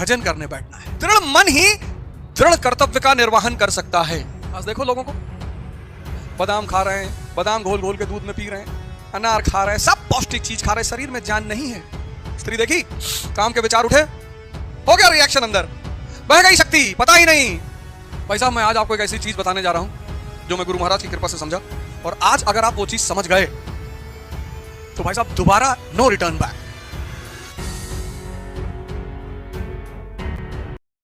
भजन करने बैठना है। दृढ़ मन ही दृढ़ कर्तव्य का निर्वहन कर सकता है। आज देखो लोगों को, बादाम खा रहे हैं, बादाम घोल घोल के दूध में पी रहे हैं, अनार खा रहे हैं, सब पौष्टिक चीज खा रहे हैं, शरीर में जान नहीं है। स्त्री देखी, काम के विचार उठे, हो गया रिएक्शन, अंदर बह गई शक्ति, पता ही नहीं। भाई साहब, मैं आज आपको एक ऐसी चीज बताने जा रहा हूं जो मैं गुरु महाराज की कृपा से समझा, और आज अगर आप वो चीज समझ गए तो भाई साहब दोबारा नो रिटर्न बैक।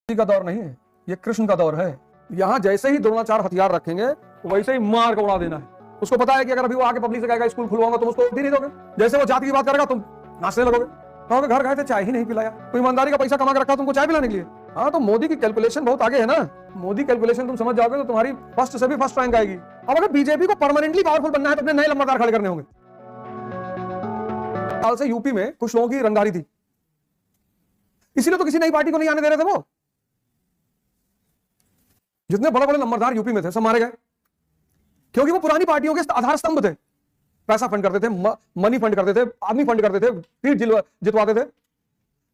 का दौर नहीं है, ये कृष्ण का दौर है। यहां जैसे ही द्रोणाचार्य हथियार रखेंगे वैसे ही मार के उड़ा देना है। उसको पता है कि अगर अभी वो आके पब्लिक से कहेगा स्कूल खुलवाऊंगा, तुम उसको भी नहीं दोगे। जैसे वो जाति की बात करेगा तुम नाचने लगोगे, कहोगे घर गए थे चाय ही नहीं पिलाया। कोई ईमानदारी का पैसा कमा के रखा तुमको चाय पिलाने के लिए। हाँ, तो मोदी की कैलकुलेशन बहुत आगे है ना। मोदी कैलकुलेशन तुम समझ जाओगे तो तुम्हारी फर्स्ट से भी फर्स्ट रैंक आएगी। अब अगर बीजेपी को परमानेंटली पावरफुल बनना है तो अपने नए लंबादार खड़े करने होंगे। साल से यूपी में कुछ लोगों की रंगदारी थी, इसीलिए तो किसी नई पार्टी को नहीं आने दे रहे थे। वो जितने बड़े बड़े नंबरदार यूपी में थे सब मारे गए, क्योंकि वो पुरानी पार्टियों के आधार स्तंभ थे। पैसा फंड करते थे, मनी फंड करते थे, आदमी फंड करते थे, फिर जितवाते थे।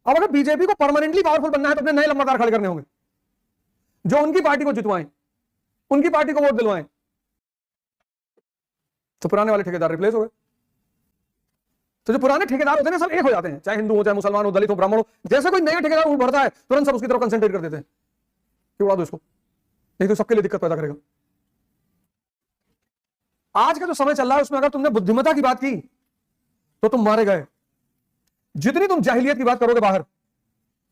अब अगर बीजेपी को परमानेंटली पावरफुल बनना है तो अपने नए लंबादार खड़े करने होंगे जो उनकी पार्टी को जितवाएं, उनकी पार्टी को वोट दिलवाएं। तो पुराने वाले ठेकेदार रिप्लेस हो गए। तो जो पुराने ठेकेदार होते हैं सब एक हो जाते हैं, चाहे हिंदू हो, चाहे मुसलमान हो, दलित हो, ब्राह्मण हो। जैसे कोई नया ठेकेदार उभरता है तुरंत सब उसकी तरफ कंसंट्रेट कर देते हैं कि उड़ा दो इसको, नहीं तो सबके लिए दिक्कत पैदा करेगा। आज का जो समय चल रहा है उसमें अगर तुमने बुद्धिमत्ता की बात की तो तुम मारे गए। जितनी तुम जाहिलियत की बात करोगे बाहर,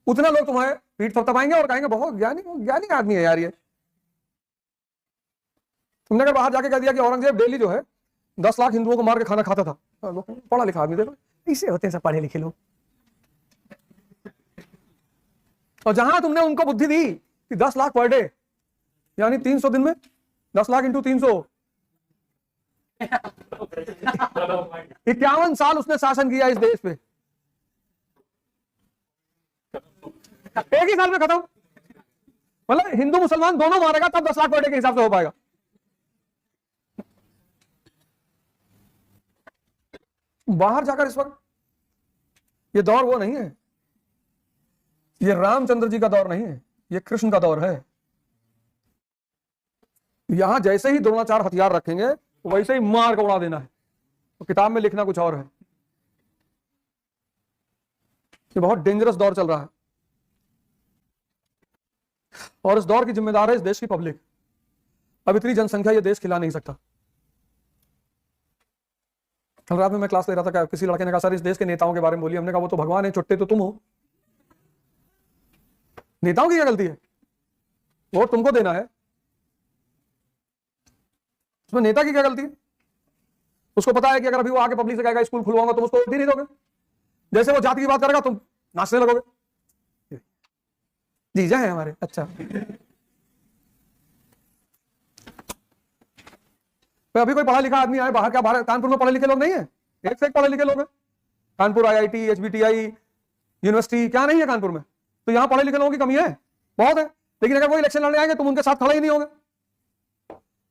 उतना लोग तुम्हें पीठ थपथपाएंगे और कहेंगे बहुत ज्ञानी ज्ञानी आदमी है यार ये। तुमने अगर बाहर जाके कह दिया कि औरंगजेब डेली जो है 10 लाख हिंदुओं को मार के खाना खाता था, पढ़ा लिखा आदमी, देखो इसे होते हैं सब पढ़े लिखे लोग। और जहां तुमने उनको बुद्धि दी कि 10 लाख पर डे यानी 300 दिन में 10 लाख इंटू 300, 51 साल उसने शासन किया इस देश पे, एक ही साल में खत्म। मतलब हिंदू मुसलमान दोनों मारेगा तब 10 लाख पर डे के हिसाब से हो पाएगा। बाहर जाकर इस वक्त ये दौर वो नहीं है, ये रामचंद्र जी का दौर नहीं है, ये कृष्ण का दौर है। यहां जैसे ही द्रोणाचार्य हथियार रखेंगे वैसे ही मार के उड़ा देना है। तो किताब में लिखना कुछ और है। ये बहुत डेंजरस दौर चल रहा है और इस दौर की जिम्मेदार है इस देश की पब्लिक। अब इतनी जनसंख्या ये देश खिला नहीं सकता। कल रात में मैं क्लास ले रहा था, किसी लड़के ने कहा सर इस देश के नेताओं के बारे में बोलिए। हमने कहा वो तो भगवान है, चुट्टे तो तुम हो। नेताओं की क्या गलती है? वोट तुमको देना है, उसमें नेता की क्या गलती है? उसको पता है कि अगर अभी वो आके पब्लिक से कहेगा स्कूल खुलवाऊंगा, तुम उसको भी नहीं दोगे। जैसे वो जाति की बात करेगा तुम नाचने लगोगे। जीजा है हमारे, अच्छा तो अभी कोई पढ़ा लिखा आदमी आए बाहर, क्या बाहर कानपुर में पढ़े लिखे लोग नहीं है? एक से एक पढ़े लिखे लोग हैं। कानपुर IIT, HBTI यूनिवर्सिटी क्या नहीं है कानपुर में? तो यहां पढ़े लिखे लोगों की कमी है, बहुत है। लेकिन अगर वो इलेक्शन लड़ने आएंगे तुम उनके साथ खड़े ही नहीं होंगे।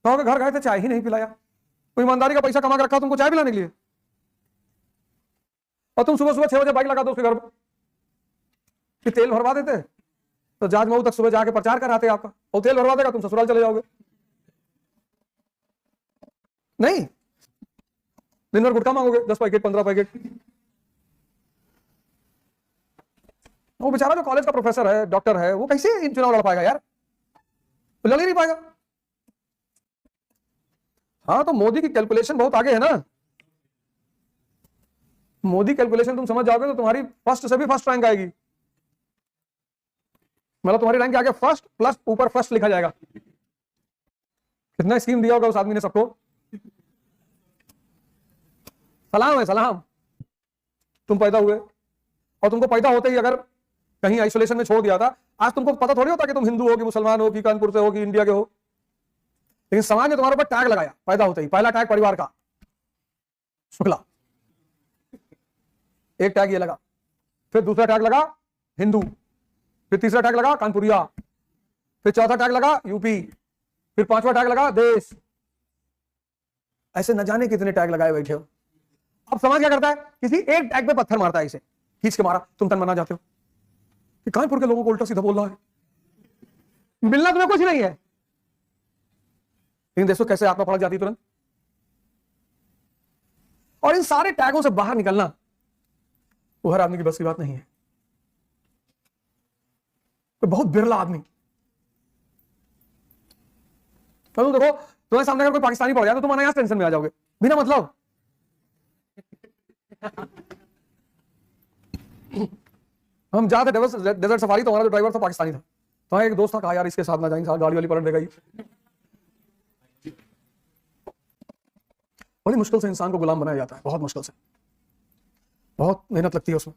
तो घर गए थे चाय ही नहीं पिलाया। कोई ईमानदारी का पैसा कमा के रखा तुमको चाय पिलाने के लिए, और तुम सुबह सुबह 6 बजे बाइक लगा दो उसके घर पर, तेल भरवा देते तो जाजमऊ तक सुबह जाके प्रचार कराते आपका, और तेल भरवा देगा तुम ससुराल चले जाओगे। नहीं, दिन भर गुटखा मांगोगे, 10 पैकेट 15 पैकेट। वो बेचारा जो कॉलेज का प्रोफेसर है, डॉक्टर है, वो कैसे इन चुनाव लड़ पाएगा यार? तो लड़ ही नहीं पाएगा। हाँ, तो मोदी की कैलकुलेशन बहुत आगे है ना। मोदी कैलकुलेशन तुम समझ जाओगे तो तुम्हारी फर्स्ट से भी फर्स्ट रैंक आएगी। मतलब तुम्हारी रैंक आगे फर्स्ट प्लस ऊपर फर्स्ट लिखा जाएगा। कितना स्कीम दिया होगा उस आदमी ने सबको। सलाम है, सलाम। तुम पैदा हुए और तुमको पैदा होते ही अगर कहीं आइसोलेशन में छोड़ दिया था, आज तुमको पता थोड़ी होता कि तुम हिंदू हो कि मुसलमान हो कि कानपुर से हो कि इंडिया के हो। लेकिन समाज ने तुम्हारे ऊपर टैग लगाया पैदा होते ही। पहला टैग परिवार का, शुक्ला। एक टैग ये लगा, फिर दूसरा टैग लगा हिंदू, फिर तीसरा टैग लगा कानपुरिया, फिर चौथा टैग लगा यूपी, फिर पांचवा टैग लगा देश। ऐसे न जाने कितने टैग लगाए बैठे हो। अब समाज क्या करता है? किसी एक टैग पे पत्थर मारता है, इसे खींच के मारा, तुम तन मना जाते हो। कि कानपुर के लोगों को उल्टा सीधा बोल रहा है, मिलना तुम्हें कुछ नहीं है। लेकिन देखो कैसे आत्मा फड़क जाती तुरंत। और इन सारे टैगों से बाहर निकलना वो हर आदमी की बस की बात नहीं है। तो बहुत बिरला आदमी, तो देखो तुम्हारे सामने अगर कोई पाकिस्तानी पड़ जाए तो तुम यहां टेंशन में आ जाओगे बिना मतलब। हम जाते डेजर्ट सफारी, तो हमारा जो ड्राइवर था पाकिस्तानी था, तो एक दोस्त था, कहा यार इसके साथ ना जाएंगे, गाड़ी वाली पलट देगा ही। बड़ी मुश्किल से इंसान को गुलाम बनाया जाता है, बहुत मुश्किल से, बहुत मेहनत लगती है उसमें।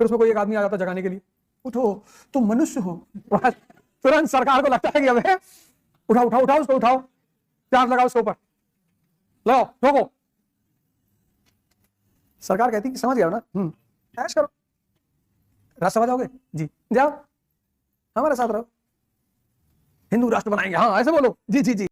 फिर उसमें कोई एक आदमी आ जाता है जगाने के लिए, उठो तुम मनुष्य हो। तुरंत सरकार को लगता है कि अबे उठाओ उठाओ उठाओ उसको, उठाओ, चार्ज लगाओ उसके ऊपर, लगाओ ठोको। सरकार कहती कि समझ गया ना, ऐश करो, रास्ता समझ आओगे जी, जाओ हमारे साथ रहो, हिंदू राष्ट्र बनाएंगे, हाँ ऐसे बोलो, जी जी जी।